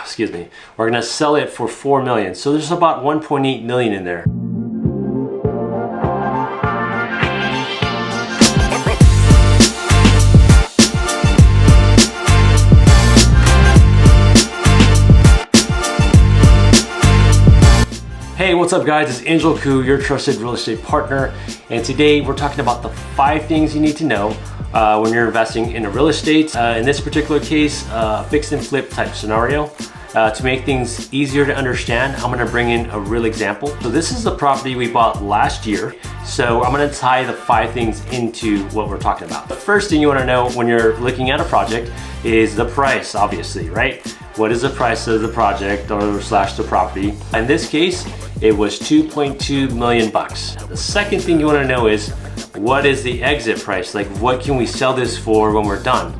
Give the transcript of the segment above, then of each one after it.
excuse me, we're gonna sell it for $4 million. So there's about $1.8 million in there. Hey, what's up guys? It's angel.kou, your trusted real estate partner. And today we're talking about the 5 things you need to know when you're investing in a real estate. In this particular case, fix and flip type scenario. To make things easier to understand, I'm gonna bring in a real example. So this is the property we bought last year. So I'm gonna tie the 5 things into what we're talking about. The first thing you wanna know when you're looking at a project is the price, obviously, right? What is the price of the project or slash the property? In this case, it was $2.2 million bucks. The second thing you wanna know is, what is the exit price? Like, what can we sell this for when we're done?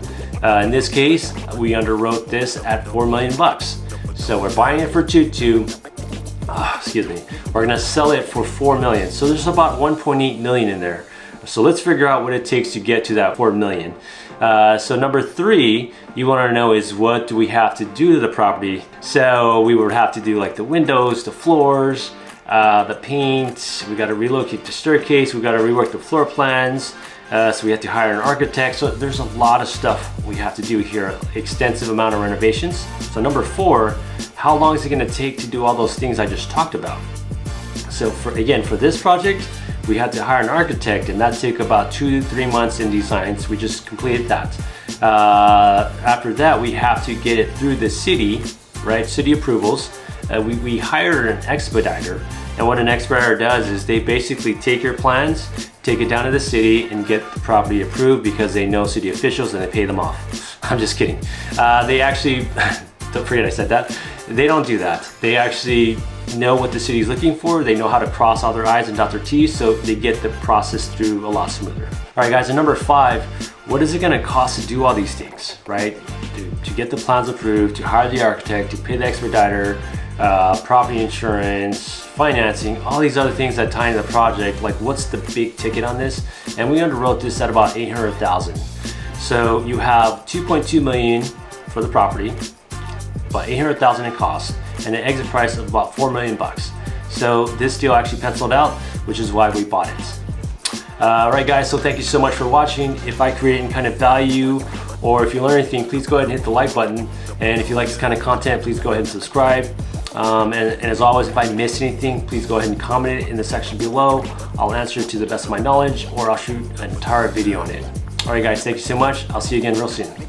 In this case, we underwrote this at $4 million bucks. So we're buying it for 2.2. Excuse me. We're gonna sell it for $4 million. So there's about $1.8 million in there. So let's figure out what it takes to get to that $4 million. So number 3, you want to know is, what do we have to do to the property? So we would have to do like the windows, the floors, the paint. We got to relocate the staircase. We got to rework the floor plans. So we have to hire an architect. So there's a lot of stuff we have to do here. Extensive amount of renovations. So number 4, how long is it going to take to do all those things I just talked about? So for this project, we had to hire an architect, and that took about 2 to 3 months in designs. We just completed that. After that, we have to get it through the city, right? City approvals. We hired an expediter, and what an expediter does is they basically take your plans, take it down to the city, and get the property approved because they know city officials and they pay them off. I'm just kidding. They actually, don't forget I said that. They don't do that. They actually know what the city is looking for. They know how to cross all their I's and dot their T's, so they get the process through a lot smoother. All right guys, and number 5, what is it gonna cost to do all these things, right? To get the plans approved, to hire the architect, to pay the expediter, property insurance, financing, all these other things that tie into the project. Like, what's the big ticket on this? And we underwrote this at about $800,000. So you have $2.2 million for the property, about $800,000 in cost, and an exit price of about $4 million bucks. So this deal actually penciled out, which is why we bought it. All right guys, so thank you so much for watching. If I create any kind of value, or if you learn anything, please go ahead and hit the like button. And if you like this kind of content, please go ahead and subscribe. And as always, if I missed anything, please go ahead and comment it in the section below. I'll answer it to the best of my knowledge, or I'll shoot an entire video on it. All right guys, thank you so much. I'll see you again real soon.